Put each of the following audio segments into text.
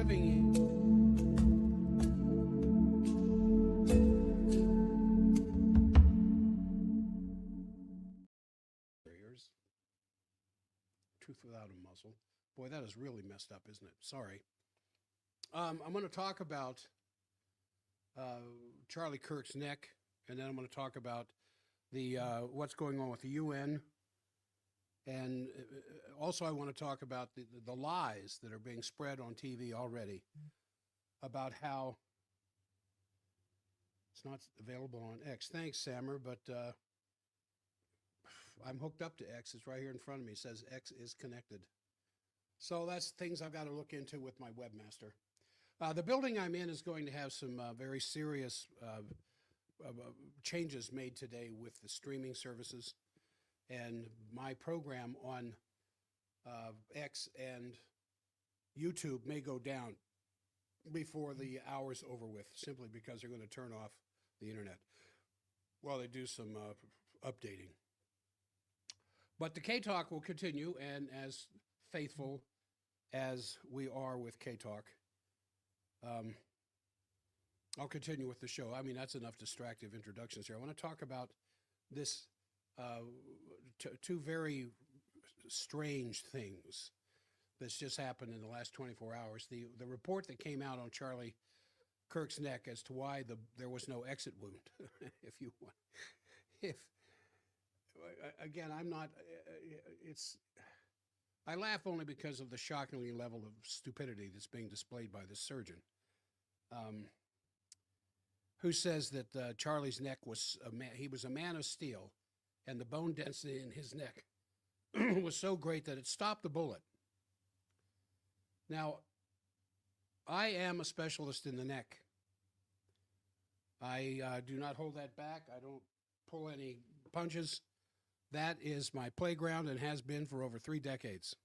living barriers. Truth without a muzzle. Boy, that is really messed up, isn't it? Sorry. I'm going to talk about Charlie Kirk's neck, and then I'm going to talk about the what's going on with the UN, and also I want to talk about the lies that are being spread on TV already about how it's not available on X. Thanks, Sammer, but I'm hooked up to X. It's right here in front of me. It says X is connected. So that's things I've got to look into with my webmaster. The building I'm in is going to have some very serious changes made today with the streaming services, and my program on X and YouTube may go down before the hour's over with, simply because they're going to turn off the internet while they do some updating. But the K-Talk will continue, and as faithful as we are with K-Talk, I'll continue with the show. I mean, that's enough distractive introductions here. I want to talk about this two very strange things that's just happened in the last 24 hours. The report that came out on Charlie Kirk's neck as to why there was no exit wound, if you want. Again, I'm not, I laugh only because of the shockingly level of stupidity that's being displayed by this surgeon, who says that Charlie's neck was, he was a man of steel, and the bone density in his neck was so great that it stopped the bullet. Now, I am a specialist in the neck. I do not hold that back. I don't pull any punches. That is my playground and has been for over 3 decades.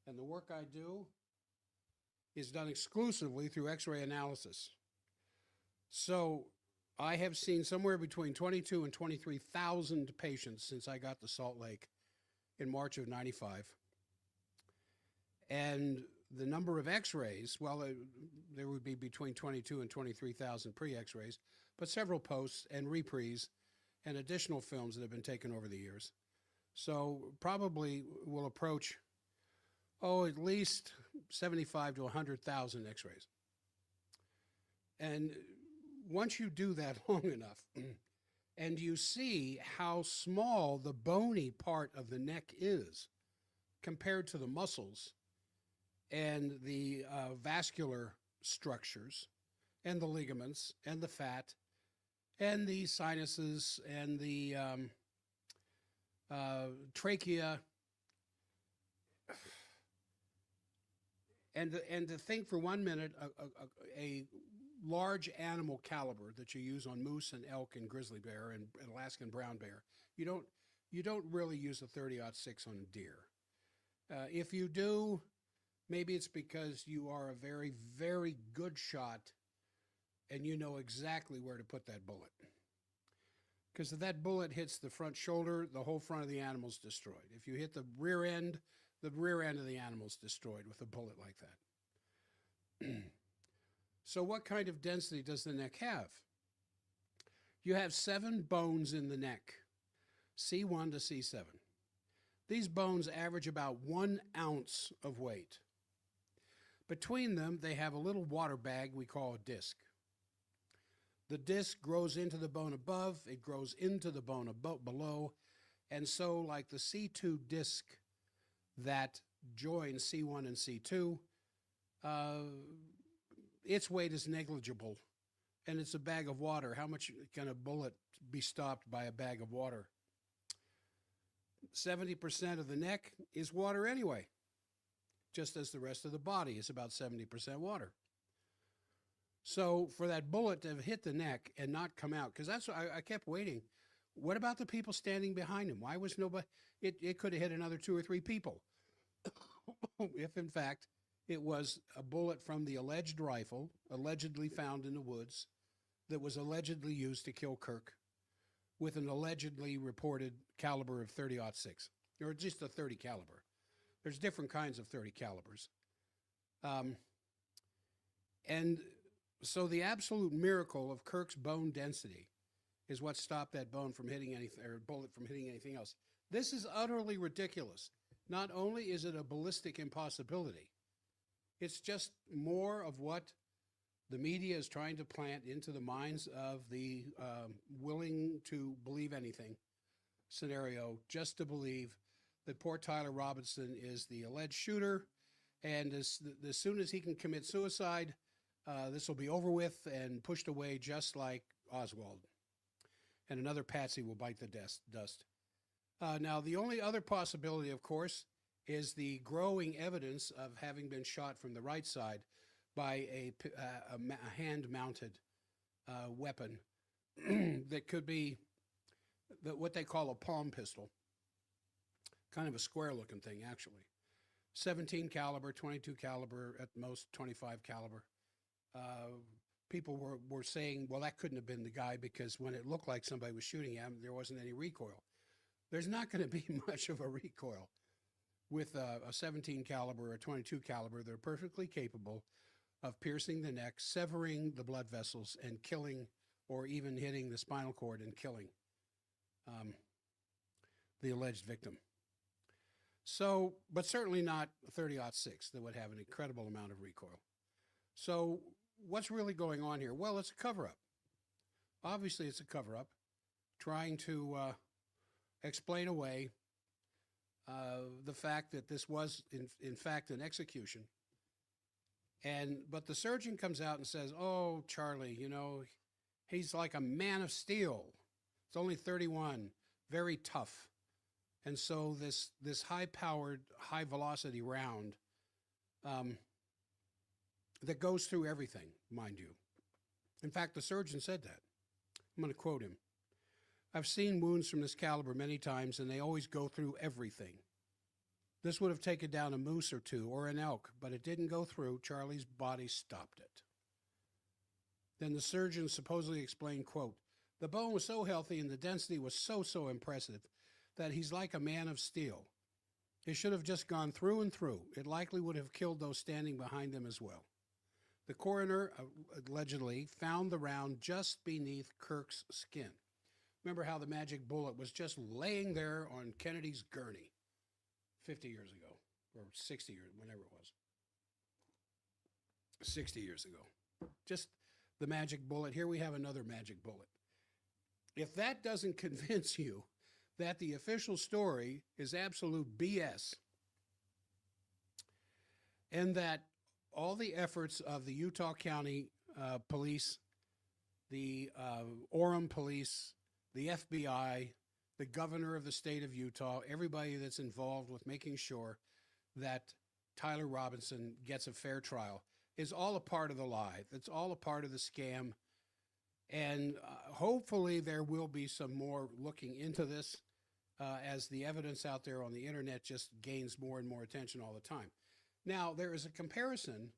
And the work I do is done exclusively through X-ray analysis. So I have seen somewhere between 22 and 23,000 patients since I got to Salt Lake in March of '95. And the number of X-rays, well, there would be between 22 and 23,000 pre-X-rays, but several posts and reprise and additional films that have been taken over the years. So probably will approach, at least 75 to 100,000 X-rays. And once you do that long enough, and you see how small the bony part of the neck is compared to the muscles and the vascular structures and the ligaments and the fat and the sinuses and the trachea, and to think for 1 minute a large animal caliber that you use on moose and elk and grizzly bear and Alaskan brown bear, you don't really use a 30-06 on a deer. If you do, maybe it's because you are a very, very good shot and you know exactly where to put that bullet. Because if that bullet hits the front shoulder, the whole front of the animal's destroyed. If you hit the rear end of the animal's destroyed with a bullet like that. So what kind of density does the neck have? You have 7 bones in the neck, C1 to C7. These bones average about 1 ounce of weight. Between them, they have a little water bag we call a disc. The disc grows into the bone above, it grows into the bone below, and so like the C2 disc that joins C1 and C2, its weight is negligible, and it's a bag of water. How much can a bullet be stopped by a bag of water? 70% of the neck is water anyway, just as the rest of the body is about 70% water. So for that bullet to have hit the neck and not come out, because that's what I kept waiting. What about the people standing behind him? Why was nobody? It could have hit another 2 or 3 people. If in fact it was a bullet from the alleged rifle, allegedly found in the woods, that was allegedly used to kill Kirk, with an allegedly reported caliber of 30-06, or just a 30 caliber. There's different kinds of 30 calibers. And so the absolute miracle of Kirk's bone density is what stopped that bone from hitting anything, or bullet from hitting anything else. This is utterly ridiculous. Not only is it a ballistic impossibility, it's just more of what the media is trying to plant into the minds of the willing to believe anything scenario, just to believe that poor Tyler Robinson is the alleged shooter, and as soon as he can commit suicide, this will be over with and pushed away just like Oswald. And another patsy will bite the dust. Now, the only other possibility, of course, is the growing evidence of having been shot from the right side by a hand-mounted weapon that could be what they call a palm pistol, kind of a square-looking thing, actually. 17 caliber, 22 caliber, at most 25 caliber. People were saying, well, that couldn't have been the guy because when it looked like somebody was shooting at him, there wasn't any recoil. There's not going to be much of a recoil with a 17 caliber or 22 caliber. They're perfectly capable of piercing the neck, severing the blood vessels, and killing, or even hitting the spinal cord and killing the alleged victim. So, but certainly not 30-06 that would have an incredible amount of recoil. So what's really going on here? Well, it's a cover-up. Obviously, it's a cover-up trying to explain away the fact that this was, in fact, an execution. But the surgeon comes out and says, oh, Charlie, you know, he's like a man of steel. It's only 31, very tough. And so this high-powered, high-velocity round that goes through everything, mind you. In fact, the surgeon said that. I'm going to quote him. I've seen wounds from this caliber many times, and they always go through everything. This would have taken down a moose or two or an elk, but it didn't go through. Charlie's body stopped it. Then the surgeon supposedly explained, quote, the bone was so healthy and the density was so impressive that he's like a man of steel. It should have just gone through and through. It likely would have killed those standing behind him as well. The coroner allegedly found the round just beneath Kirk's skin. Remember how the magic bullet was just laying there on Kennedy's gurney 50 years ago, or 60 years, whenever it was. 60 years ago. Just the magic bullet. Here we have another magic bullet. If that doesn't convince you that the official story is absolute BS, and that all the efforts of the Utah County Police, the Orem Police, the FBI, the governor of the state of Utah, everybody that's involved with making sure that Tyler Robinson gets a fair trial is all a part of the lie. It's all a part of the scam. And hopefully there will be some more looking into this as the evidence out there on the internet just gains more and more attention all the time. Now, there is a comparison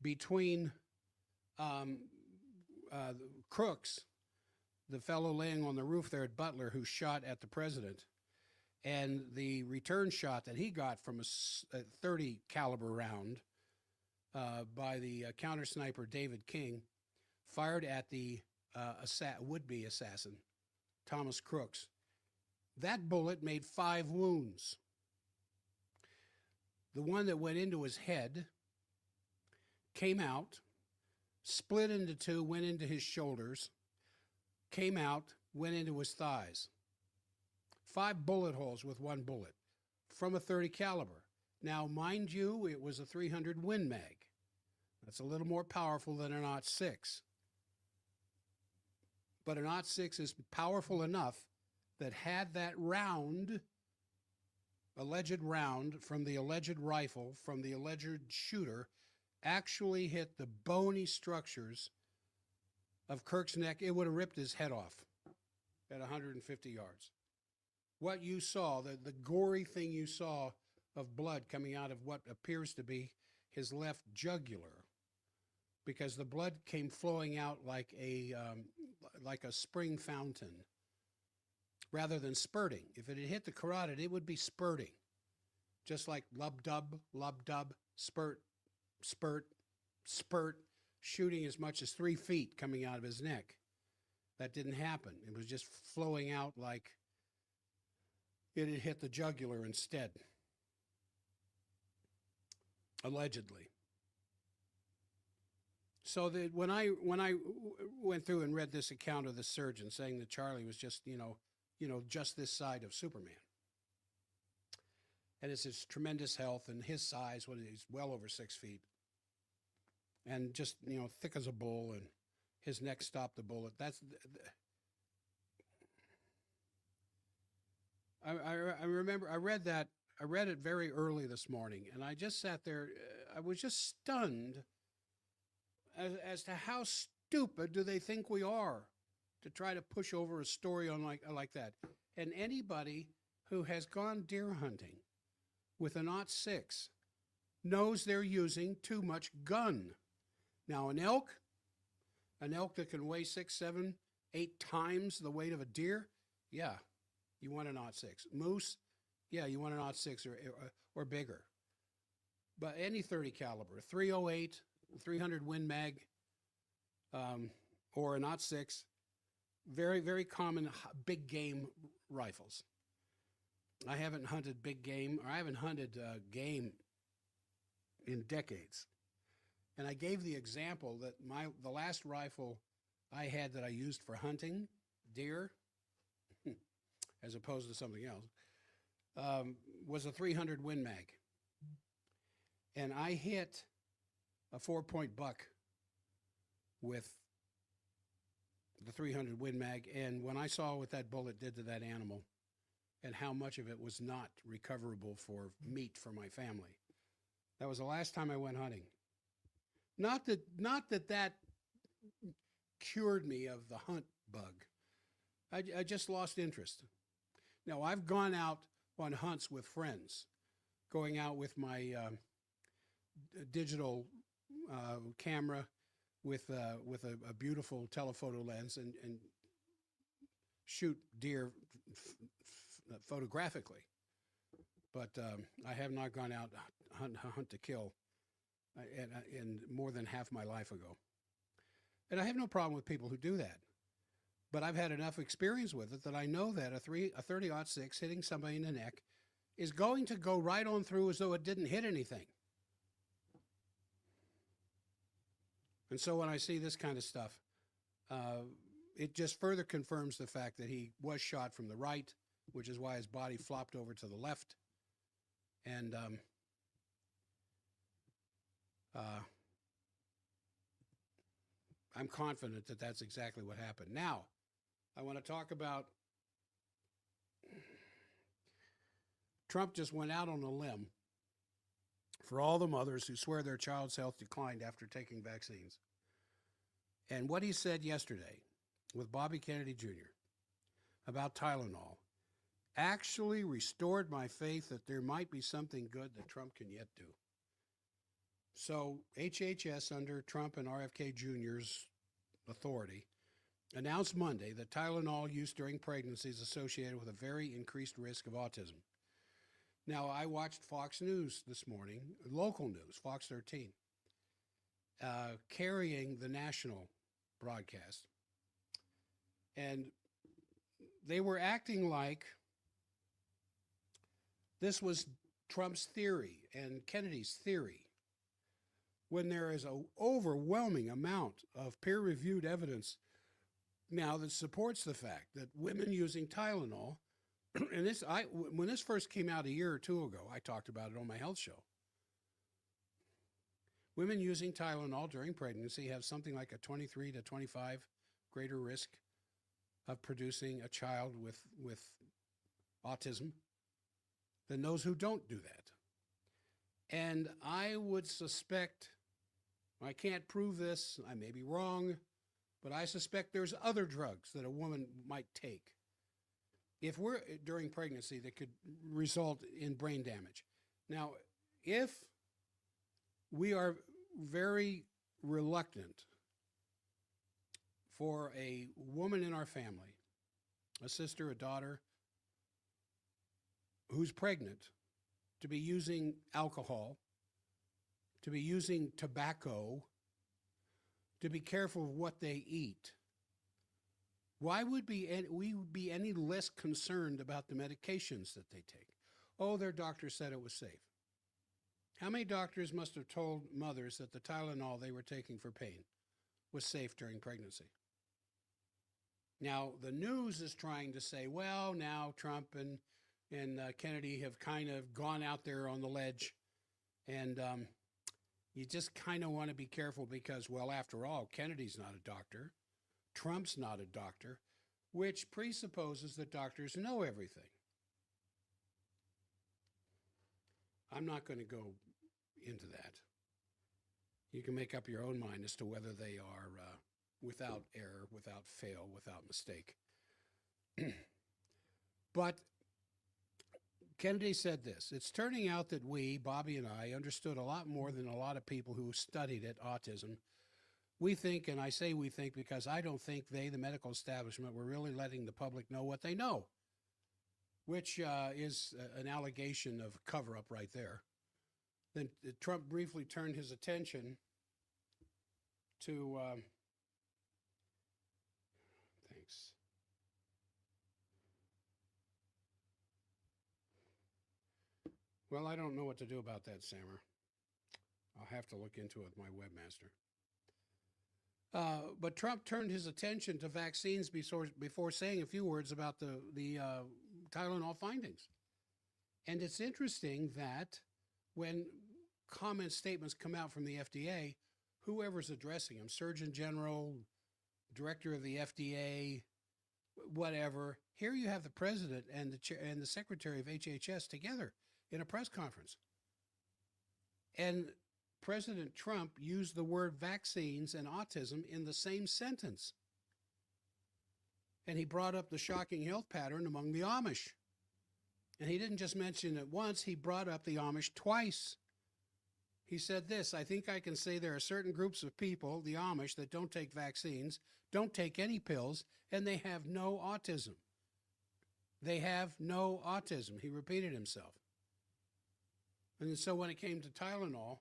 between Crooks, the fellow laying on the roof there at Butler who shot at the president, and the return shot that he got from a 30 caliber round by the counter sniper David King, fired at the would-be assassin, Thomas Crooks. That bullet made 5 wounds. The one that went into his head came out, split into 2, went into his shoulders, came out, went into his thighs. 5 bullet holes with 1 bullet from a 30 caliber. Now, mind you, it was a 300 Win Mag. That's a little more powerful than an .6. But an .6 is powerful enough that had that round, alleged round from the alleged rifle, from the alleged shooter, actually hit the bony structures of Kirk's neck, it would have ripped his head off at 150 yards. What you saw, the gory thing you saw of blood coming out of what appears to be his left jugular, because the blood came flowing out like a spring fountain rather than spurting. If it had hit the carotid, it would be spurting, just like lub-dub, spurt, spurt, spurt. shooting as much as 3 feet coming out of his neck. That didn't happen. It was just flowing out like it had hit the jugular instead, allegedly. So that when I went through and read this account of the surgeon saying that Charlie was just just this side of Superman, and it's his tremendous health and his size, when he's well over 6 feet, and just thick as a bull, and his neck stopped the bullet. I remember I read that. I read it very early this morning, and I just sat there. I was just stunned as to how stupid do they think we are to try to push over a story on like that. And anybody who has gone deer hunting with a .06 knows they're using too much gun. Now, an elk that can weigh 6, 7, 8 times the weight of a deer, yeah, you want a .06. Moose, yeah, you want a .06 or bigger. But any 30 caliber, 308, 300 Win Mag, or a .06, very, very common big game rifles. I haven't hunted big game, or I haven't hunted game in decades. And I gave the example that the last rifle I had that I used for hunting deer, as opposed to something else, was a 300 Win Mag. And I hit a 4-point buck with the 300 Win Mag. And when I saw what that bullet did to that animal and how much of it was not recoverable for meat for my family, that was the last time I went hunting. Not that cured me of the hunt bug. I just lost interest. Now, I've gone out on hunts with friends, going out with my digital camera with a beautiful telephoto lens and shoot deer photographically. But I have not gone out hunt to kill in more than half my life ago. And I have no problem with people who do that. But I've had enough experience with it that I know that a 30-06 hitting somebody in the neck is going to go right on through as though it didn't hit anything. And so when I see this kind of stuff, it just further confirms the fact that he was shot from the right, which is why his body flopped over to the left. And I'm confident that that's exactly what happened. Now, I want to talk about Trump just went out on a limb for all the mothers who swear their child's health declined after taking vaccines. And what he said yesterday with Bobby Kennedy Jr. about Tylenol actually restored my faith that there might be something good that Trump can yet do. So HHS, under Trump and RFK Jr.'s authority, announced Monday that Tylenol use during pregnancy is associated with a very increased risk of autism. Now, I watched Fox News this morning, local news, Fox 13, carrying the national broadcast. And they were acting like this was Trump's theory and Kennedy's theory, when there is an overwhelming amount of peer-reviewed evidence now that supports the fact that women using Tylenol, and when this first came out a year or two ago, I talked about it on my health show. Women using Tylenol during pregnancy have something like a 23 to 25 greater risk of producing a child with autism than those who don't do that. And I would suspect, I can't prove this, I may be wrong, but I suspect there's other drugs that a woman might take during pregnancy that could result in brain damage. Now, if we are very reluctant for a woman in our family, a sister, a daughter, who's pregnant, to be using alcohol, to be using tobacco, to be careful of what they eat. Why would we be any less concerned about the medications that they take? Oh, their doctor said it was safe. How many doctors must have told mothers that the Tylenol they were taking for pain was safe during pregnancy? Now, the news is trying to say, well, now Trump and Kennedy have kind of gone out there on the ledge, and you just kind of want to be careful because, well, after all, Kennedy's not a doctor. Trump's not a doctor, which presupposes that doctors know everything. I'm not going to go into that. You can make up your own mind as to whether they are without error, without fail, without mistake. But Kennedy said this: it's turning out that we, Bobby and I, understood a lot more than a lot of people who studied it, autism. We think, and I say we think because I don't think they, the medical establishment, were really letting the public know what they know, which is an allegation of cover-up right there. Then Trump briefly turned his attention to, thanks. Well, I don't know what to do about that, Sammer. I'll have to look into it with my webmaster. But Trump turned his attention to vaccines before saying a few words about the Tylenol findings. And it's interesting that when statements come out from the FDA, whoever's addressing them, Surgeon General, Director of the FDA, whatever, here you have the President and the Secretary of HHS together in a press conference. And President Trump used the word vaccines and autism in the same sentence. And he brought up the shocking health pattern among the Amish. And he didn't just mention it once, he brought up the Amish twice. He said this: I think I can say there are certain groups of people, the Amish, that don't take vaccines, don't take any pills, and they have no autism. They have no autism. He repeated himself. And so when it came to Tylenol,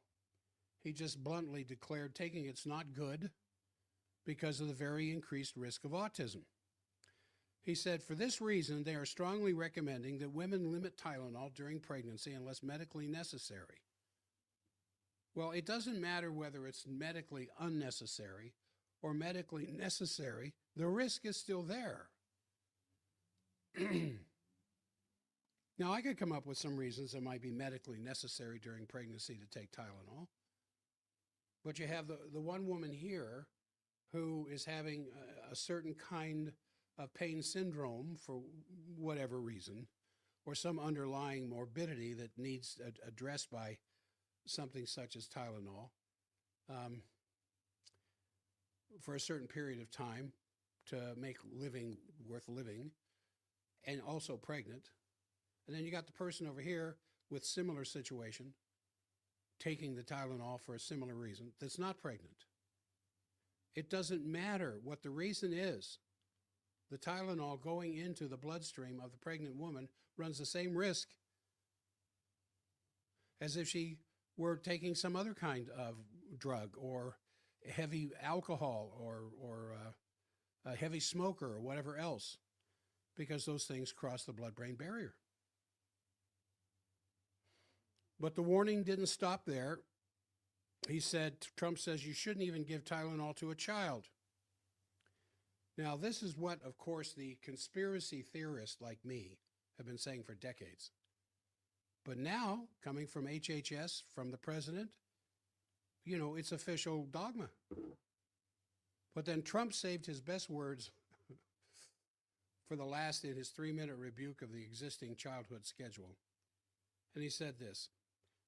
he just bluntly declared taking it's not good because of the very increased risk of autism. He said, for this reason, they are strongly recommending that women limit Tylenol during pregnancy unless medically necessary. Well, it doesn't matter whether it's medically unnecessary or medically necessary, the risk is still there. Now, I could come up with some reasons it might be medically necessary during pregnancy to take Tylenol. But you have the one woman here who is having a certain kind of pain syndrome for whatever reason, or some underlying morbidity that needs addressed by something such as Tylenol for a certain period of time to make living worth living, and also pregnant. And then you got the person over here with similar situation taking the Tylenol for a similar reason that's not pregnant. It doesn't matter what the reason is. The Tylenol going into the bloodstream of the pregnant woman runs the same risk as if she were taking some other kind of drug or heavy alcohol or a heavy smoker or whatever else, because those things cross the blood-brain barrier. But the warning didn't stop there. He said, Trump says you shouldn't even give Tylenol to a child. Now, this is what, of course, the conspiracy theorists like me have been saying for decades. But now, coming from HHS, from the president, you know, it's official dogma. But then Trump saved his best words for the last in his 3-minute rebuke of the existing childhood schedule. And he said this: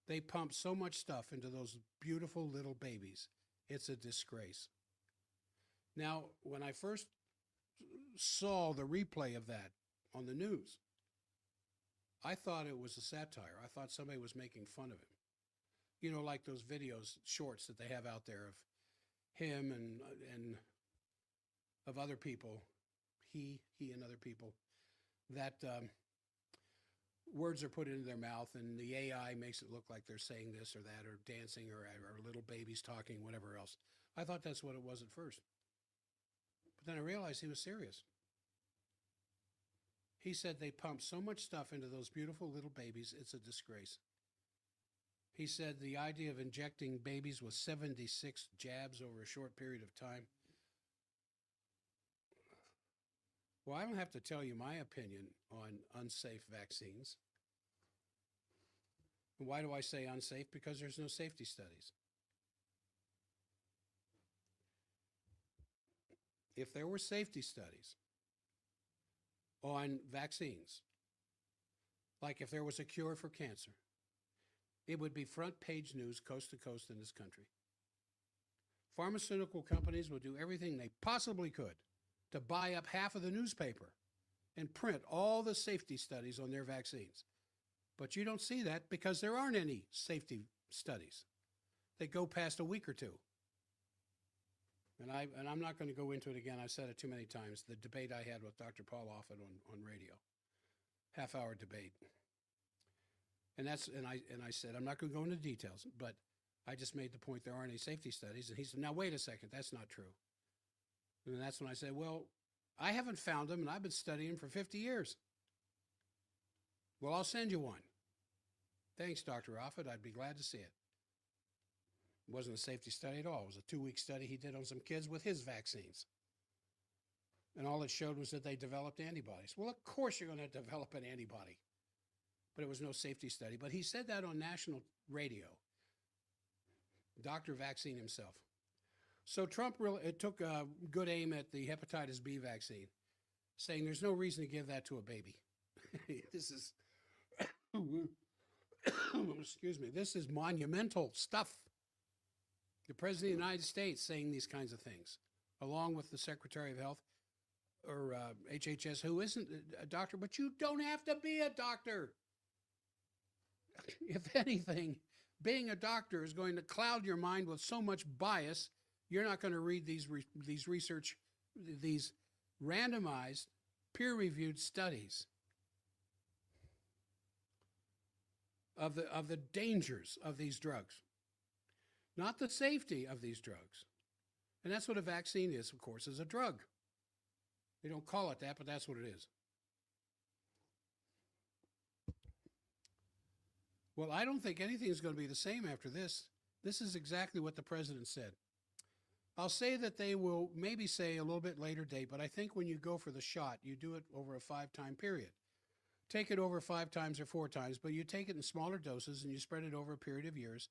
they pump so much stuff into those beautiful little babies. It's a disgrace. Now, when I first saw the replay of that on the news, I thought it was a satire. I thought somebody was making fun of him. You know, like those videos, shorts that they have out there of him and of other people, he and other people, that words are put into their mouth and the AI makes it look like they're saying this or that or dancing or little babies talking, whatever else. I thought that's what it was at first. But then I realized he was serious. He said they pump so much stuff into those beautiful little babies, it's a disgrace. He said the idea of injecting babies with 76 jabs over a short period of time. Well, I don't have to tell you my opinion on unsafe vaccines. Why do I say unsafe? Because there's no safety studies. If there were safety studies on vaccines, like if there was a cure for cancer, it would be front page news coast to coast in this country. Pharmaceutical companies would do everything they possibly could to buy up half of the newspaper and print all the safety studies on their vaccines. But you don't see that because there aren't any safety studies. They go past a week or two. And I'm not going to go into it again. I've said it too many times. The debate I had with Dr. Paul Offit on radio, half-hour debate. And I said, I'm not going to go into details, but I just made the point there aren't any safety studies. And he said, now wait a second, that's not true. And that's when I said, well, I haven't found them, and I've been studying for 50 years. Well, I'll send you one. Thanks, Dr. Offit. I'd be glad to see it. It wasn't a safety study at all. It was a 2-week study he did on some kids with his vaccines. And all it showed was that they developed antibodies. Well, of course you're going to develop an antibody. But it was no safety study. But he said that on national radio. Dr. Vaccine himself. So Trump took a good aim at the hepatitis B vaccine, saying there's no reason to give that to a baby. This is, excuse me, this is monumental stuff. The President of the United States saying these kinds of things, along with the Secretary of Health, or HHS, who isn't a doctor, but you don't have to be a doctor. If anything, being a doctor is going to cloud your mind with so much bias, you're not going to read these randomized, peer-reviewed studies of the dangers of these drugs, not the safety of these drugs. And that's what a vaccine is, of course, is a drug. They don't call it that, but that's what it is. Well, I don't think anything is going to be the same after this. This is exactly what the president said. I'll say that they will maybe say a little bit later date, but I think when you go for the shot, you do it over a 5-time period. Take it over 5 times or 4 times, but you take it in smaller doses and you spread it over a period of years,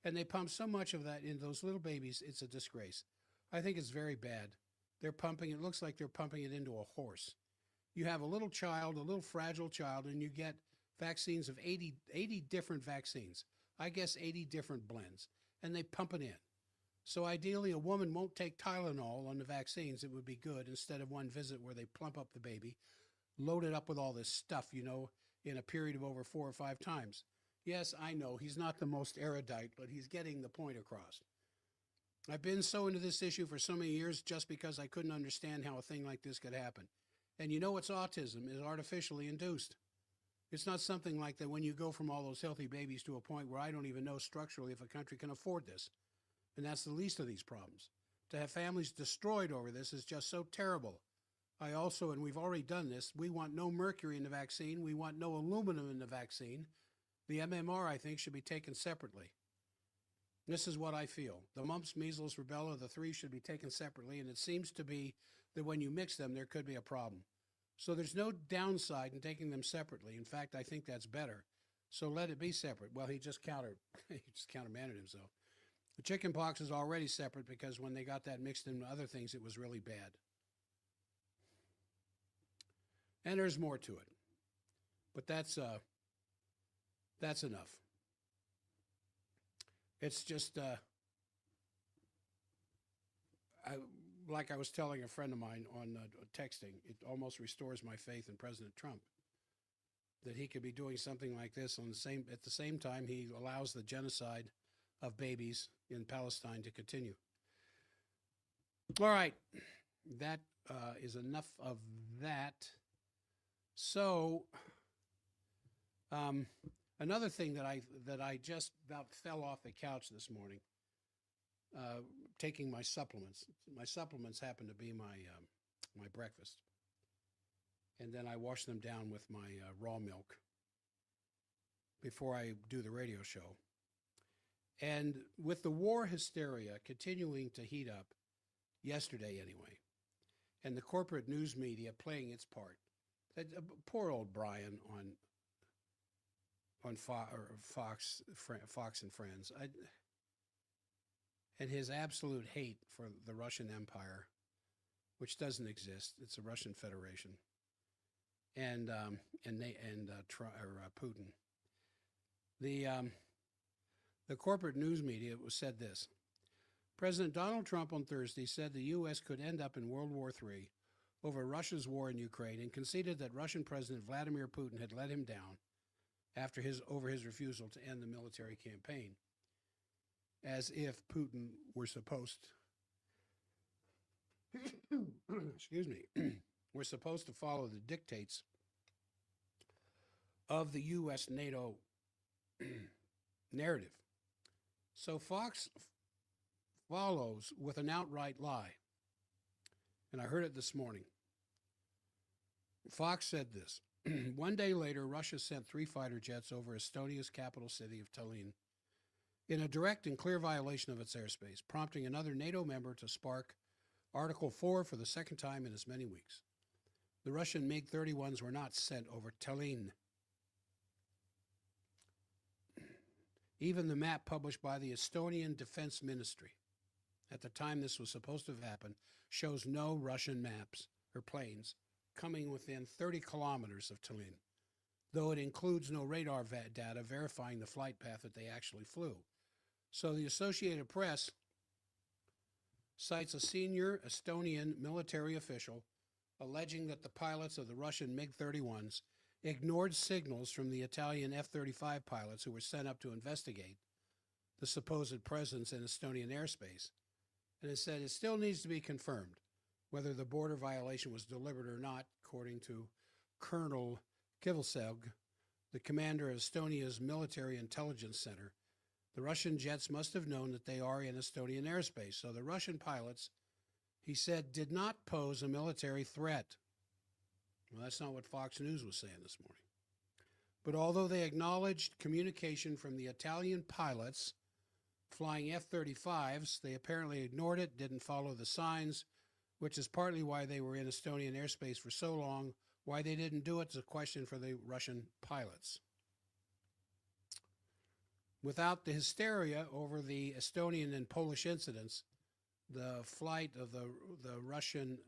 and they pump so much of that in those little babies, it's a disgrace. I think it's very bad. They're pumping, it looks like they're pumping it into a horse. You have a little child, a little fragile child, and you get vaccines of 80 different vaccines. I guess 80 different blends, and they pump it in. So ideally, a woman won't take Tylenol on the vaccines. It would be good instead of one visit where they plump up the baby, load it up with all this stuff, in a period of over 4 or 5 times. Yes, I know he's not the most erudite, but he's getting the point across. I've been so into this issue for so many years just because I couldn't understand how a thing like this could happen. And it's autism is artificially induced. It's not something like that when you go from all those healthy babies to a point where I don't even know structurally if a country can afford this. And that's the least of these problems. To have families destroyed over this is just so terrible. I also, and we've already done this, we want no mercury in the vaccine. We want no aluminum in the vaccine. The MMR, I think, should be taken separately. This is what I feel. The mumps, measles, rubella, the 3 should be taken separately, and it seems to be that when you mix them, there could be a problem. So there's no downside in taking them separately. In fact, I think that's better. So let it be separate. Well, he just countermanded himself. The chicken pox is already separate because when they got that mixed in other things, it was really bad. And there's more to it. But that's enough. It's just, like I was telling a friend of mine on texting, it almost restores my faith in President Trump, that he could be doing something like this at the same time he allows the genocide of babies in Palestine to continue. All right, that is enough of that. So, another thing that I just about fell off the couch this morning. taking my supplements. My supplements happen to be my breakfast, and then I wash them down with my raw milk before I do the radio show. And with the war hysteria continuing to heat up, yesterday anyway, and the corporate news media playing its part, poor old Brian on Fox and Friends, and his absolute hate for the Russian Empire, which doesn't exist. It's a Russian Federation, and Putin. The corporate news media said this. President Donald Trump on Thursday said the U.S. could end up in World War III over Russia's war in Ukraine and conceded that Russian President Vladimir Putin had let him down over his refusal to end the military campaign, as if Putin were supposed excuse me, we're supposed to follow the dictates of the U.S. NATO narrative. So Fox follows with an outright lie, and I heard it this morning. Fox said this. One day later, Russia sent 3 fighter jets over Estonia's capital city of Tallinn in a direct and clear violation of its airspace, prompting another NATO member to spark Article 4 for the second time in as many weeks. The Russian MiG-31s were not sent over Tallinn. Even the map published by the Estonian Defense Ministry at the time this was supposed to have happened shows no Russian maps or planes coming within 30 kilometers of Tallinn, though it includes no radar data verifying the flight path that they actually flew. So the Associated Press cites a senior Estonian military official alleging that the pilots of the Russian MiG-31s ignored signals from the Italian F-35 pilots who were sent up to investigate the supposed presence in Estonian airspace. And it said it still needs to be confirmed whether the border violation was deliberate or not, according to Colonel Kivelselg, the commander of Estonia's Military Intelligence Center. The Russian jets must have known that they are in Estonian airspace, so the Russian pilots, he said, did not pose a military threat. Well, that's not what Fox News was saying this morning. But although they acknowledged communication from the Italian pilots flying F-35s, they apparently ignored it, didn't follow the signs, which is partly why they were in Estonian airspace for so long. Why they didn't do it is a question for the Russian pilots. Without the hysteria over the Estonian and Polish incidents, the flight of the Russian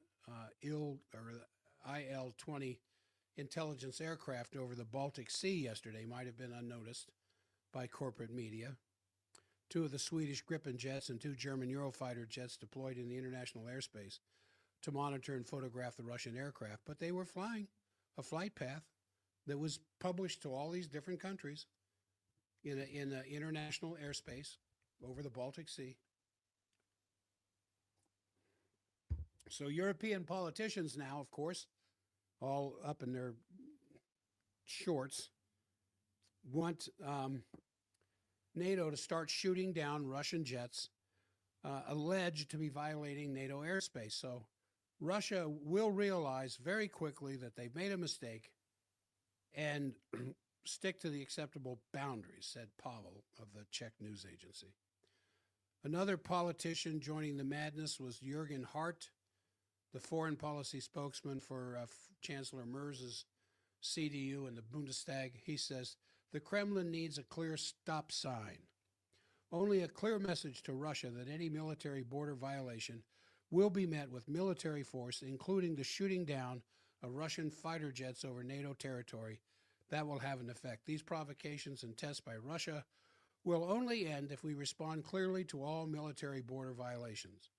IL-20 intelligence aircraft over the Baltic Sea yesterday might have been unnoticed by corporate media. 2 of the Swedish Gripen jets and 2 German Eurofighter jets deployed in the international airspace to monitor and photograph the Russian aircraft, but they were flying a flight path that was published to all these different countries in an international airspace over the Baltic Sea. So European politicians now, of course, all up in their shorts, want NATO to start shooting down Russian jets alleged to be violating NATO airspace. So Russia will realize very quickly that they've made a mistake and stick to the acceptable boundaries, said Pavel of the Czech news agency. Another politician joining the madness was Jürgen Hart, the foreign policy spokesman for Chancellor Merz's CDU in the Bundestag. He says, the Kremlin needs a clear stop sign. Only a clear message to Russia that any military border violation will be met with military force, including the shooting down of Russian fighter jets over NATO territory. That will have an effect. These provocations and tests by Russia will only end if we respond clearly to all military border violations.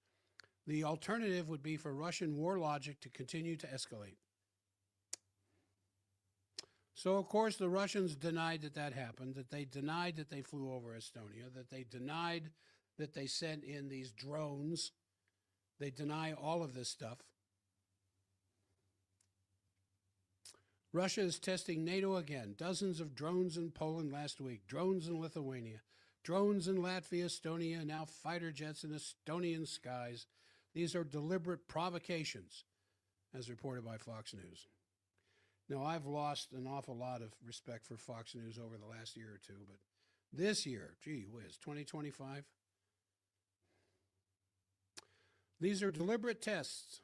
The alternative would be for Russian war logic to continue to escalate. So, of course, the Russians denied that that happened, that they denied that they flew over Estonia, that they denied that they sent in these drones. They deny all of this stuff. Russia is testing NATO again. Dozens of drones in Poland last week, drones in Lithuania, Drones in Latvia, Estonia, now fighter jets in Estonian skies. These are deliberate provocations, as reported by Fox News. Now, I've lost an awful lot of respect for Fox News over the last year or two, but this year, gee whiz, 2025, these are deliberate tests.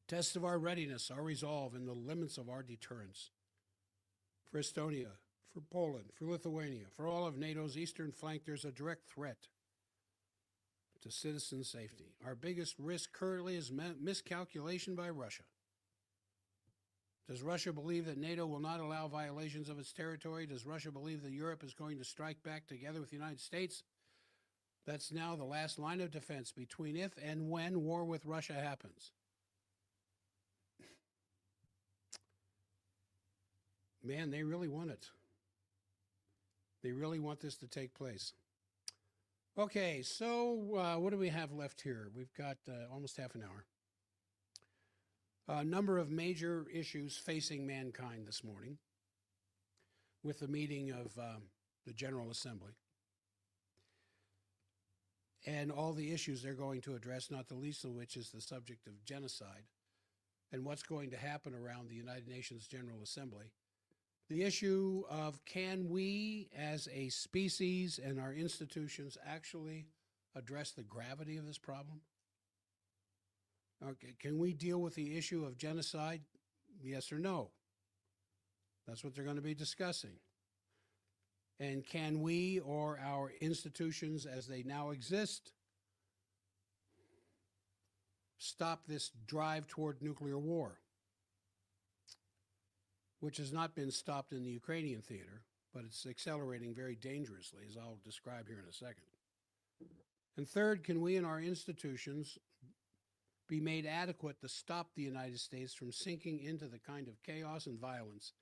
Tests of our readiness, our resolve, and the limits of our deterrence. For Estonia, for Poland, for Lithuania, for all of NATO's eastern flank, there's a direct threat to citizen safety. Our biggest risk currently is miscalculation by Russia. Does Russia believe that NATO will not allow violations of its territory? Does Russia believe that Europe is going to strike back together with the United States? That's now the last line of defense between if and when war with Russia happens. Man, they really want it. They really want this to take place. Okay, so what do we have left here? We've got almost half an hour. A number of major issues facing mankind this morning with the meeting of the General Assembly and all the issues they're going to address, not the least of which is the subject of genocide and what's going to happen around the United Nations General Assembly. The issue of can we as a species and our institutions actually address the gravity of this problem? Okay, can we deal with the issue of genocide? Yes or no? That's what they're going to be discussing. And can we or our institutions as they now exist stop this drive toward nuclear war, which has not been stopped in the Ukrainian theater, but it's accelerating very dangerously, as I'll describe here in a second. And third, can we and our institutions be made adequate to stop the United States from sinking into the kind of chaos and violence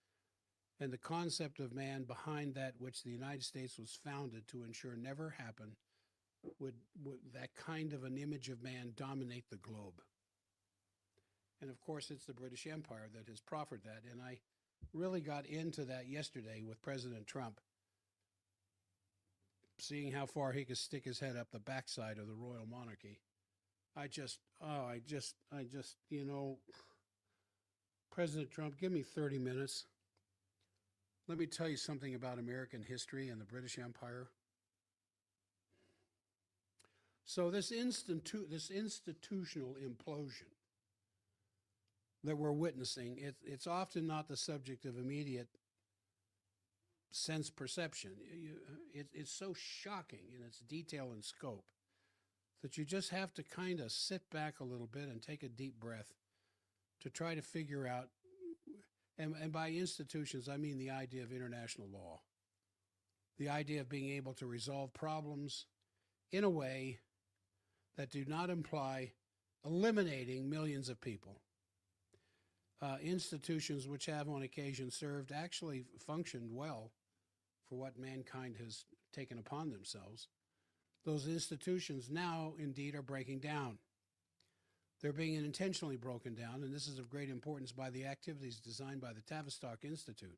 and the concept of man behind that which the United States was founded to ensure never happen, would that kind of an image of man dominate the globe? And of course, it's the British Empire that has proffered that. And I really got into that yesterday with President Trump, seeing how far he could stick his head up the backside of the royal monarchy. You know, President Trump, give me 30 minutes. Let me tell you something about American history and the British Empire. So this institutional implosion that we're witnessing, it's often not the subject of immediate sense perception. It's so shocking in its detail and scope that you just have to kind of sit back a little bit and take a deep breath to try to figure out, and by institutions, I mean the idea of international law, the idea of being able to resolve problems in a way that do not imply eliminating millions of people. Institutions which have on occasion served actually functioned well for what mankind has taken upon themselves. Those institutions now indeed are breaking down. They're being intentionally broken down, and this is of great importance by the activities designed by the Tavistock Institute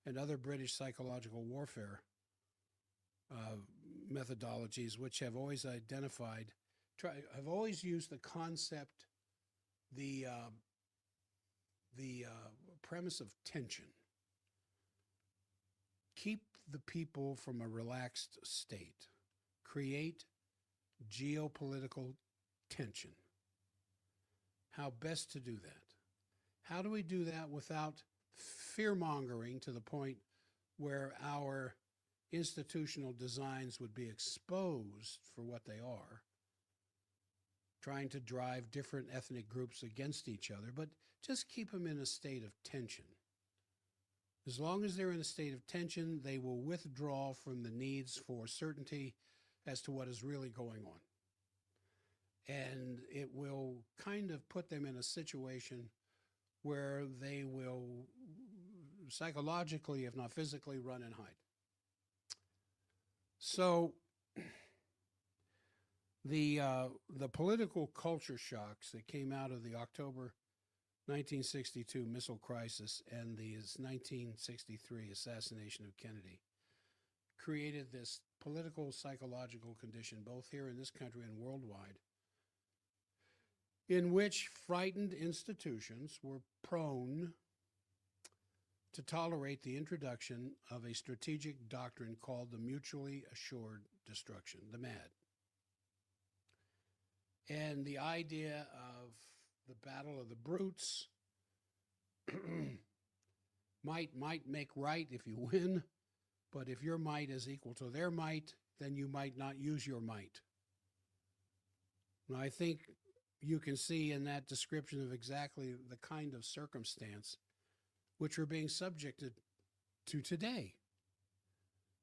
and other British psychological warfare methodologies, which have always have always used the concept, the premise of tension. Keep the people from a relaxed state. Create geopolitical tension. How best to do that? How do we do that without fear-mongering to the point where our institutional designs would be exposed for what they are, trying to drive different ethnic groups against each other, but just keep them in a state of tension. As long as they're in a state of tension, they will withdraw from the needs for certainty as to what is really going on. And it will kind of put them in a situation where they will psychologically, if not physically, run and hide. So the political culture shocks that came out of the October 1962 missile crisis and the 1963 assassination of Kennedy created this political psychological condition, both here in this country and worldwide, in which frightened institutions were prone to tolerate the introduction of a strategic doctrine called the mutually assured destruction, the MAD. And the idea of the battle of the brutes might make right if you win, but if your might is equal to their might, then you might not use your might. Now, I think you can see in that description of exactly the kind of circumstance which we're being subjected to today,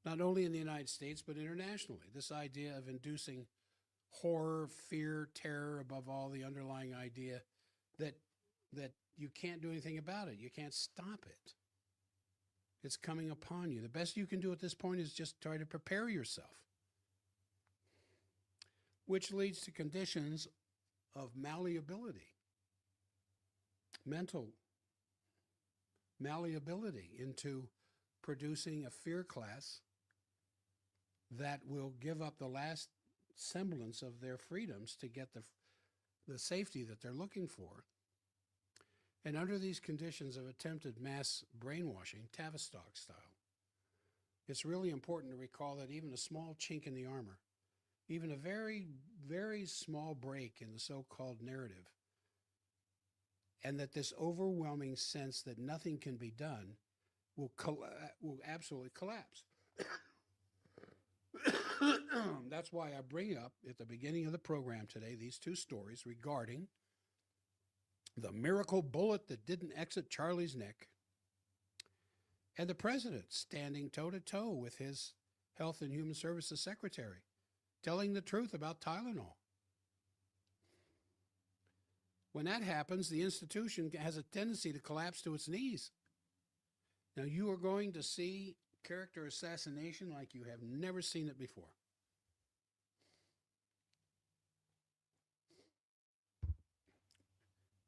not only in the United States, but internationally. This idea of inducing horror, fear, terror, above all, the underlying idea that you can't do anything about it. You can't stop it. It's coming upon you. The best you can do at this point is just try to prepare yourself, which leads to conditions of malleability, mental malleability into producing a fear class that will give up the last semblance of their freedoms to get the safety that they're looking for. And under these conditions of attempted mass brainwashing, Tavistock style, it's really important to recall that even a small chink in the armor, even a very, very small break in the so-called narrative, and that this overwhelming sense that nothing can be done will absolutely collapse. That's why I bring up at the beginning of the program today these two stories regarding the miracle bullet that didn't exit Charlie's neck and the president standing toe-to-toe with his Health and Human Services Secretary, telling the truth about Tylenol. When that happens, the institution has a tendency to collapse to its knees. Now, you are going to see character assassination like you have never seen it before.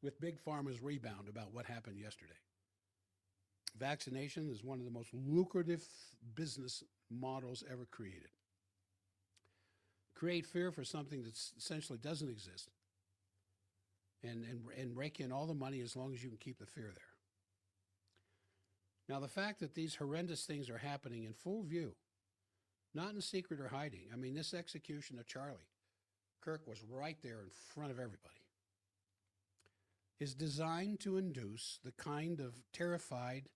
With Big Pharma's rebound about what happened yesterday. Vaccination is one of the most lucrative business models ever created. Create fear for something that essentially doesn't exist, and rake in all the money as long as you can keep the fear there. Now, the fact that these horrendous things are happening in full view, not in secret or hiding. I mean, this execution of Charlie, Kirk was right there in front of everybody, is designed to induce the kind of terrified,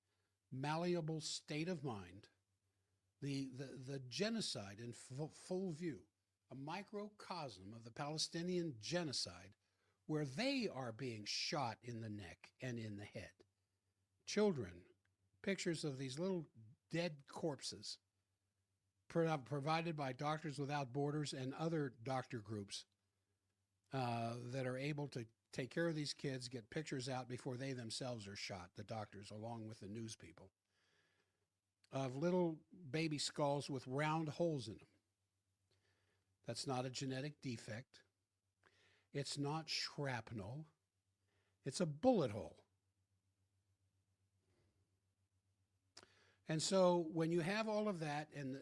malleable state of mind, the genocide in full view, a microcosm of the Palestinian genocide where they are being shot in the neck and in the head. Children, pictures of these little dead corpses provided by Doctors Without Borders and other doctor groups that are able to take care of these kids, get pictures out before they themselves are shot, the doctors, along with the news people, of little baby skulls with round holes in them. That's not a genetic defect. It's not shrapnel. It's a bullet hole. And so when you have all of that and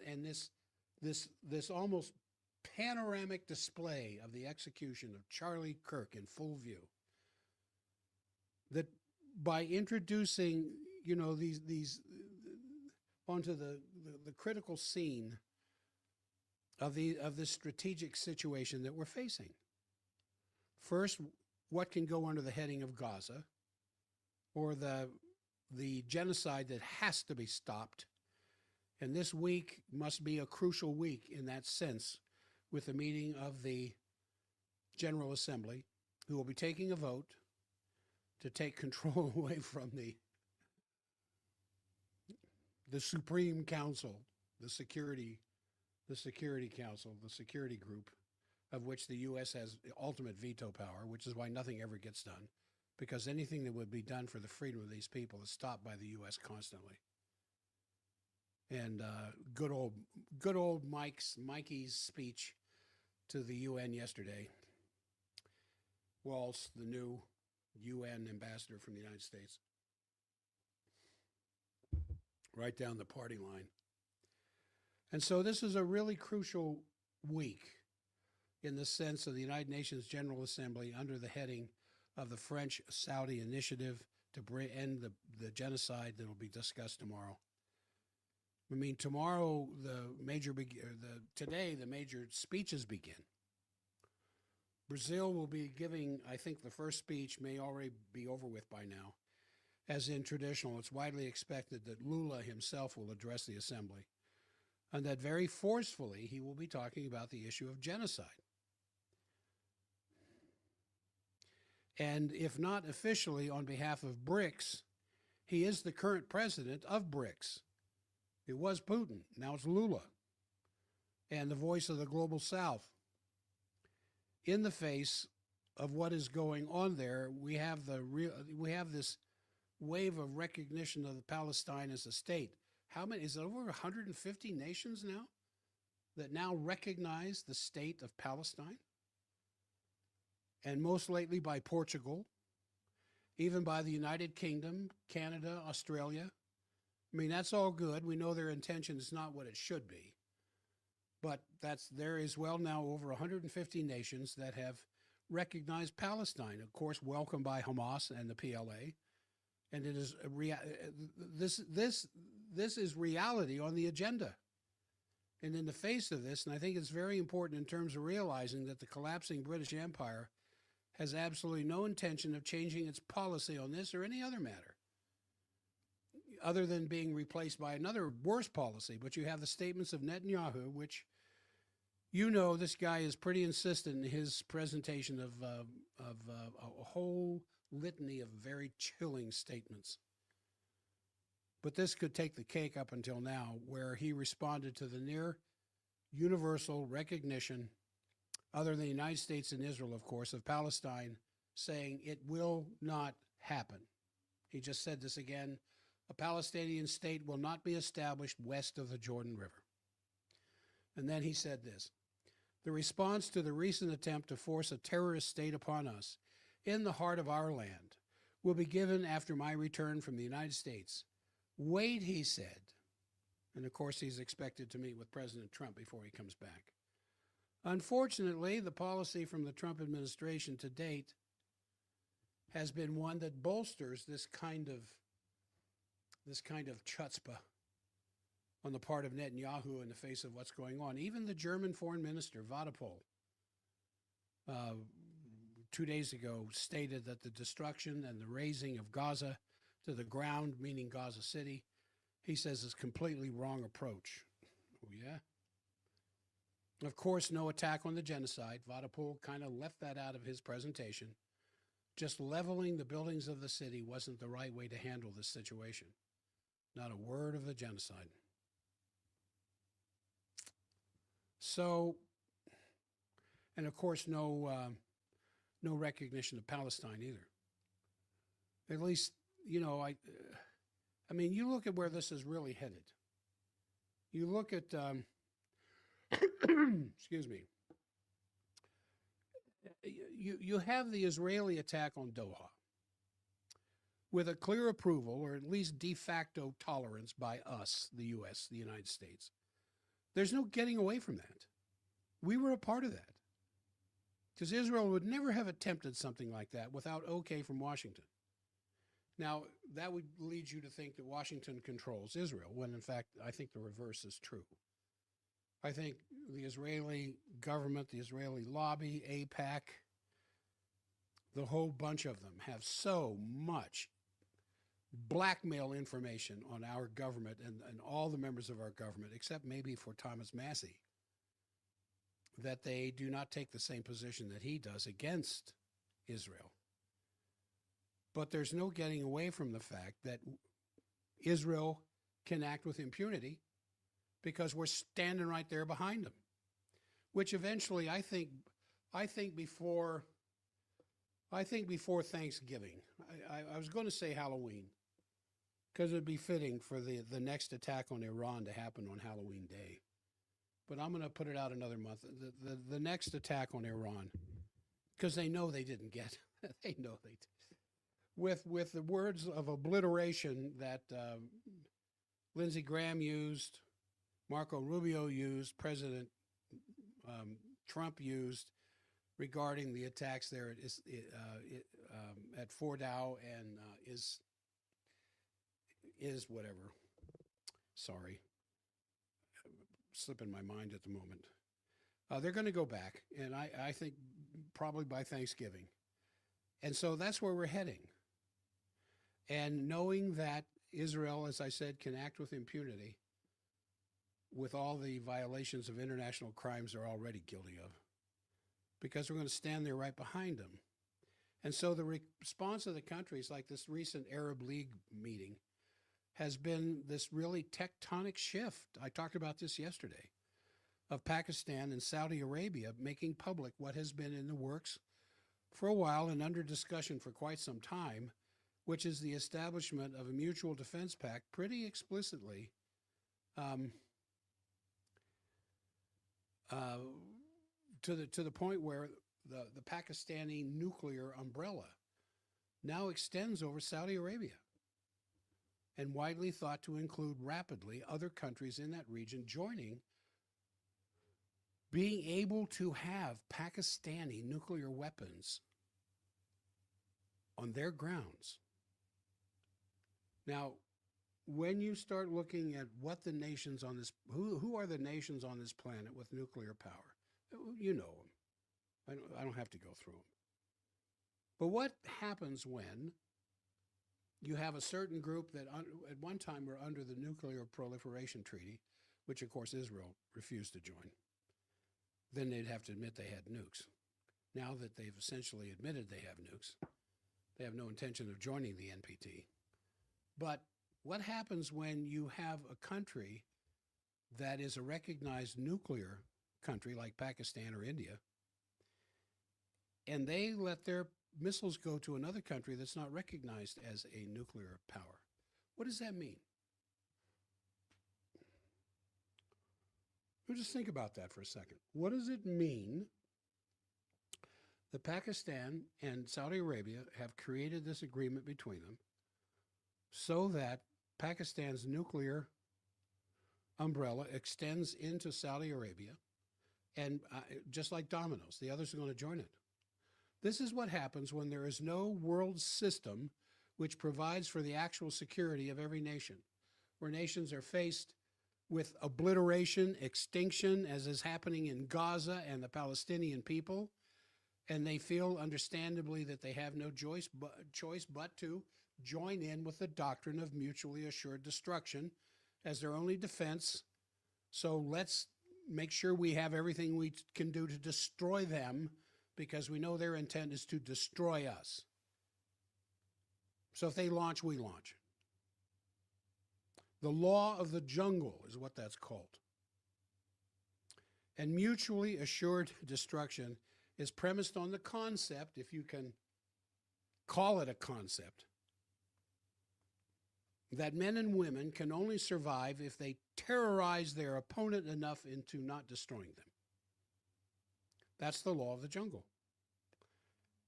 this almost panoramic display of the execution of Charlie Kirk in full view, that by introducing, these onto the critical scene of this strategic situation that we're facing. First, what can go under the heading of Gaza, or the genocide that has to be stopped. And this week must be a crucial week in that sense, with the meeting of the General Assembly, who will be taking a vote to take control away from the Supreme Council, the Security Council, the security group, of which the U.S. has ultimate veto power, which is why nothing ever gets done, because anything that would be done for the freedom of these people is stopped by the U.S. constantly. And good old Mikey's speech to the UN yesterday, Waltz, the new UN ambassador from the United States, right down the party line. And so this is a really crucial week in the sense of the United Nations General Assembly under the heading of the French-Saudi initiative to end the genocide that will be discussed tomorrow. I mean, tomorrow today the major speeches begin. Brazil will be giving, I think the first speech may already be over with by now. As in traditional, it's widely expected that Lula himself will address the assembly, and that very forcefully he will be talking about the issue of genocide. And if not officially on behalf of BRICS, he is the current president of BRICS. It was Putin, now it's Lula, and the voice of the global South. In the face of what is going on there, we have this wave of recognition of Palestine as a state. How many? Is it over 150 nations now that now recognize the state of Palestine? And most lately by Portugal, even by the United Kingdom, Canada, Australia. I mean, that's all good. We know their intention is not what it should be. But there is well now over 150 nations that have recognized Palestine, of course, welcomed by Hamas and the PLA. And it is this is reality on the agenda. And in the face of this, and I think it's very important in terms of realizing that the collapsing British Empire has absolutely no intention of changing its policy on this or any other matter, other than being replaced by another worse policy. But you have the statements of Netanyahu, which, you know, this guy is pretty insistent in his presentation of a whole litany of very chilling statements. But this could take the cake up until now, where he responded to the near universal recognition, other than the United States and Israel, of course, of Palestine, saying it will not happen. He just said this again: a Palestinian state will not be established west of the Jordan River. And then he said this: the response to the recent attempt to force a terrorist state upon us in the heart of our land will be given after my return from the United States. Wait, he said. And of course, he's expected to meet with President Trump before he comes back. Unfortunately, the policy from the Trump administration to date has been one that bolsters this kind of chutzpah on the part of Netanyahu in the face of what's going on. Even the German foreign minister, Vadapol, 2 days ago stated that the destruction and the razing of Gaza to the ground, meaning Gaza City, he says is completely wrong approach. Oh, yeah? Of course, no attack on the genocide. Vadapol kind of left that out of his presentation. Just leveling the buildings of the city wasn't the right way to handle this situation. Not a word of the genocide. So, and of course, no recognition of Palestine either. At least, you know, I mean, you look at where this is really headed. You look at, excuse me, you have the Israeli attack on Doha with a clear approval, or at least de facto tolerance by us, the U.S., the United States. There's no getting away from that. We were a part of that. Because Israel would never have attempted something like that without okay from Washington. Now, that would lead you to think that Washington controls Israel, when in fact, I think the reverse is true. I think the Israeli government, the Israeli lobby, AIPAC, the whole bunch of them have so much blackmail information on our government and all the members of our government, except maybe for Thomas Massie, that they do not take the same position that he does against Israel. But there's no getting away from the fact that Israel can act with impunity because we're standing right there behind them, which eventually I think before Thanksgiving, I was going to say Halloween, because it would be fitting for the next attack on Iran to happen on Halloween Day. But I'm going to put it out another month. The next attack on Iran, because they know they didn't get, they know they did. With the words of obliteration that Lindsey Graham used, Marco Rubio used, President Trump used regarding the attacks there at Fordow and is whatever. Sorry, slipping my mind at the moment. They're going to go back, and I think probably by Thanksgiving. And so that's where we're heading. And knowing that Israel, as I said, can act with impunity with all the violations of international crimes they're already guilty of, because we're going to stand there right behind them. And so the response of the countries, like this recent Arab League meeting, has been this really tectonic shift. I talked about this yesterday, of Pakistan and Saudi Arabia making public what has been in the works for a while and under discussion for quite some time, which is the establishment of a mutual defense pact pretty explicitly to the point where the Pakistani nuclear umbrella now extends over Saudi Arabia, and widely thought to include rapidly other countries in that region joining, being able to have Pakistani nuclear weapons on their grounds. Now, when you start looking at what the nations on this, who are the nations on this planet with nuclear power, you know them. I don't have to go through them. But what happens when you have a certain group that at one time were under the Nuclear Proliferation Treaty, which of course Israel refused to join? Then they'd have to admit they had nukes. Now that they've essentially admitted they have nukes, they have no intention of joining the NPT. But what happens when you have a country that is a recognized nuclear country like Pakistan or India, and they let their missiles go to another country that's not recognized as a nuclear power? What does that mean? Well, just think about that for a second. What does it mean that Pakistan and Saudi Arabia have created this agreement between them so that Pakistan's nuclear umbrella extends into Saudi Arabia, and just like dominoes, the others are going to join it? This is what happens when there is no world system which provides for the actual security of every nation, where nations are faced with obliteration, extinction, as is happening in Gaza and the Palestinian people, and they feel understandably that they have no choice but to join in with the doctrine of mutually assured destruction as their only defense. So let's make sure we have everything we can do to destroy them, because we know their intent is to destroy us. So if they launch, we launch. The law of the jungle is what that's called. And mutually assured destruction is premised on the concept, if you can call it a concept, that men and women can only survive if they terrorize their opponent enough into not destroying them. That's the law of the jungle.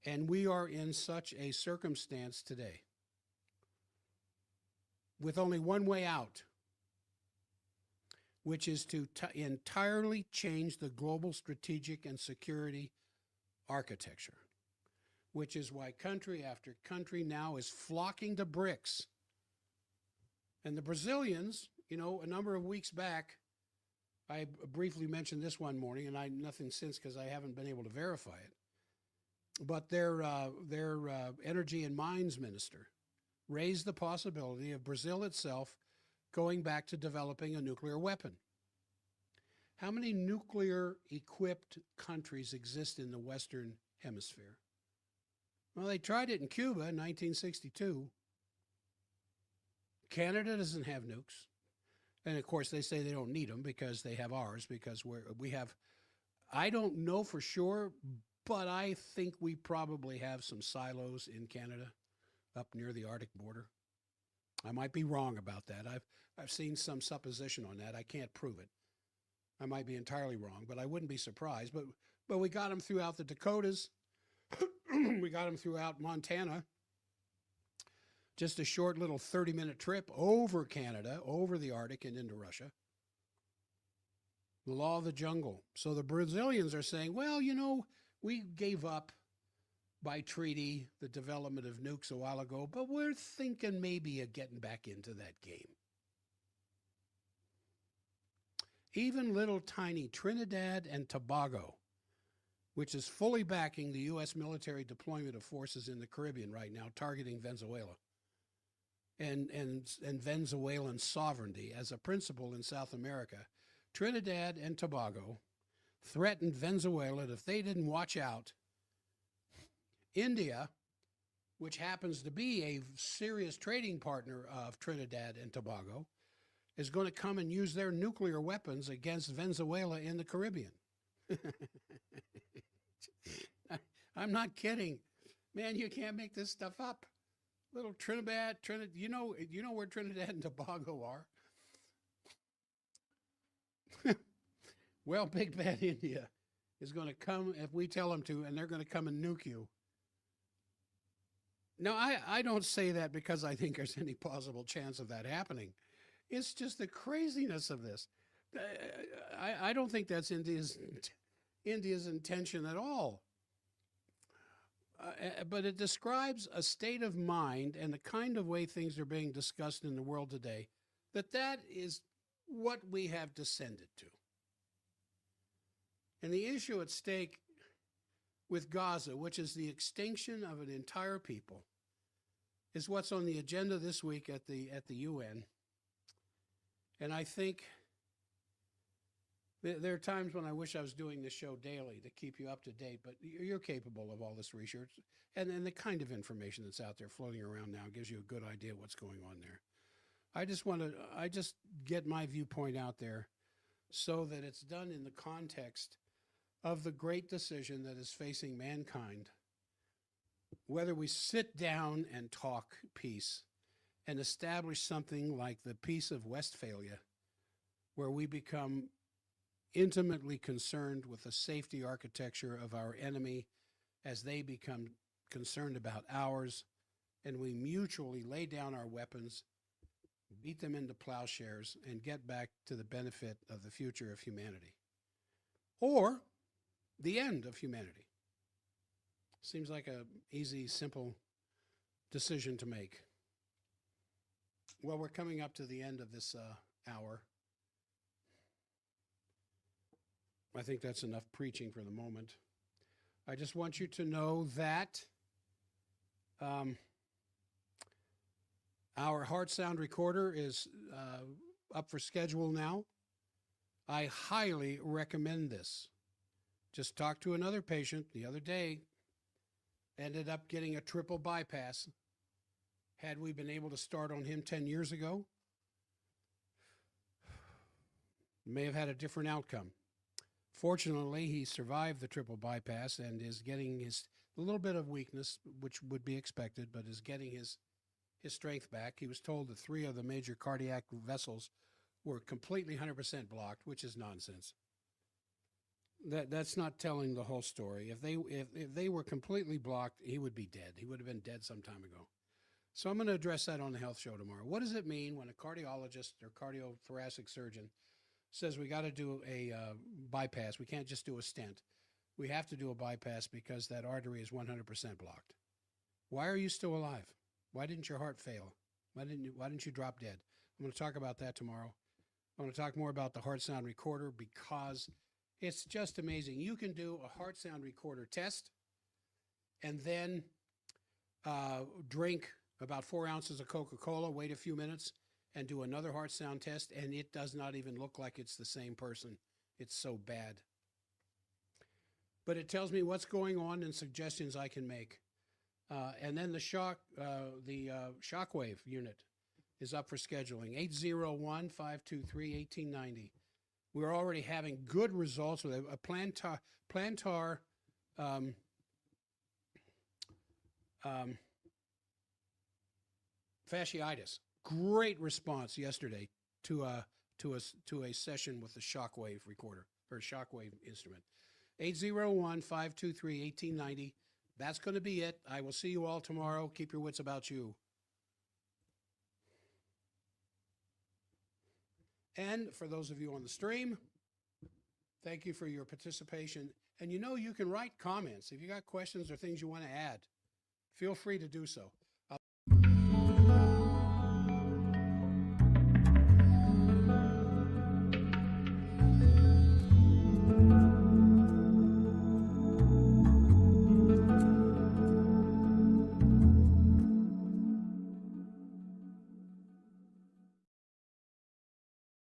And we are in such a circumstance today, with only one way out, which is to entirely change the global strategic and security architecture, which is why country after country now is flocking to BRICS. And the Brazilians, you know, a number of weeks back, I briefly mentioned this one morning, and nothing since because I haven't been able to verify it, but their energy and mines minister raised the possibility of Brazil itself going back to developing a nuclear weapon. How many nuclear-equipped countries exist in the Western Hemisphere? Well, they tried it in Cuba in 1962. Canada doesn't have nukes. And of course, they say they don't need them because they have ours, because we have, I don't know for sure, but I think we probably have some silos in Canada up near the Arctic border. I might be wrong about that. I've seen some supposition on that. I can't prove it. I might be entirely wrong, but I wouldn't be surprised. But we got them throughout the Dakotas. We got them throughout Montana. Just a short little 30-minute trip over Canada, over the Arctic and into Russia. the law of the jungle. So the Brazilians are saying, well, we gave up by treaty the development of nukes a while ago, but we're thinking maybe of getting back into that game. Even little tiny Trinidad and Tobago, which is fully backing the U.S. military deployment of forces in the Caribbean right now, targeting Venezuela and Venezuelan sovereignty as a principle in South America. Trinidad and Tobago threatened Venezuela that if they didn't watch out, India, which happens to be a serious trading partner of Trinidad and Tobago, is going to come and use their nuclear weapons against Venezuela in the Caribbean. I'm not kidding. Man, you can't make this stuff up. Little Trinidad, you know where Trinidad and Tobago are? Well, big bad India is going to come if we tell them to, and they're going to come and nuke you. Now, I don't say that because I think there's any possible chance of that happening. It's just the craziness of this. I don't think that's India's intention at all. But it describes a state of mind and the kind of way things are being discussed in the world today, that is what we have descended to. And the issue at stake with Gaza, which is the extinction of an entire people, is what's on the agenda this week at the UN. And I think there are times when I wish I was doing this show daily to keep you up to date, but you're capable of all this research. And the kind of information that's out there floating around now gives you a good idea of what's going on there. I just get my viewpoint out there so that it's done in the context of the great decision that is facing mankind, whether we sit down and talk peace and establish something like the Peace of Westphalia, where we become intimately concerned with the safety architecture of our enemy as they become concerned about ours, and we mutually lay down our weapons, beat them into plowshares, and get back to the benefit of the future of humanity. Or the end of humanity. Seems like an easy, simple decision to make. Well, we're coming up to the end of this hour. I think that's enough preaching for the moment. I just want you to know that our heart sound recorder is up for schedule now. I highly recommend this. Just talked to another patient the other day, ended up getting a triple bypass. Had we been able to start on him 10 years ago, may have had a different outcome. Fortunately, he survived the triple bypass and is getting a little bit of weakness, which would be expected, but is getting his strength back. He was told that 3 of the major cardiac vessels were completely 100% blocked, which is nonsense. That's not telling the whole story. If they were completely blocked, he would be dead. He would have been dead some time ago. So I'm going to address that on the health show tomorrow. What does it mean when a cardiologist or cardiothoracic surgeon says we got to do a bypass? We can't just do a stent. We have to do a bypass because that artery is 100% blocked. Why are you still alive? Why didn't your heart fail? Why didn't you drop dead? I'm going to talk about that tomorrow. I'm going to talk more about the heart sound recorder because it's just amazing. You can do a heart sound recorder test and then drink about 4 ounces of Coca-Cola, wait a few minutes, and do another heart sound test, and it does not even look like it's the same person. It's so bad. But it tells me what's going on and suggestions I can make. And then the shockwave unit is up for scheduling, 801-523-1890. We're already having good results with a plantar fasciitis. Great response yesterday to a session with the shockwave recorder or shockwave instrument. 801-523-1890. That's going to be it. I will see you all tomorrow. Keep your wits about you. And for those of you on the stream, Thank you for your participation. And you know, you can write comments. If you got questions or things you want to add, feel free to do so.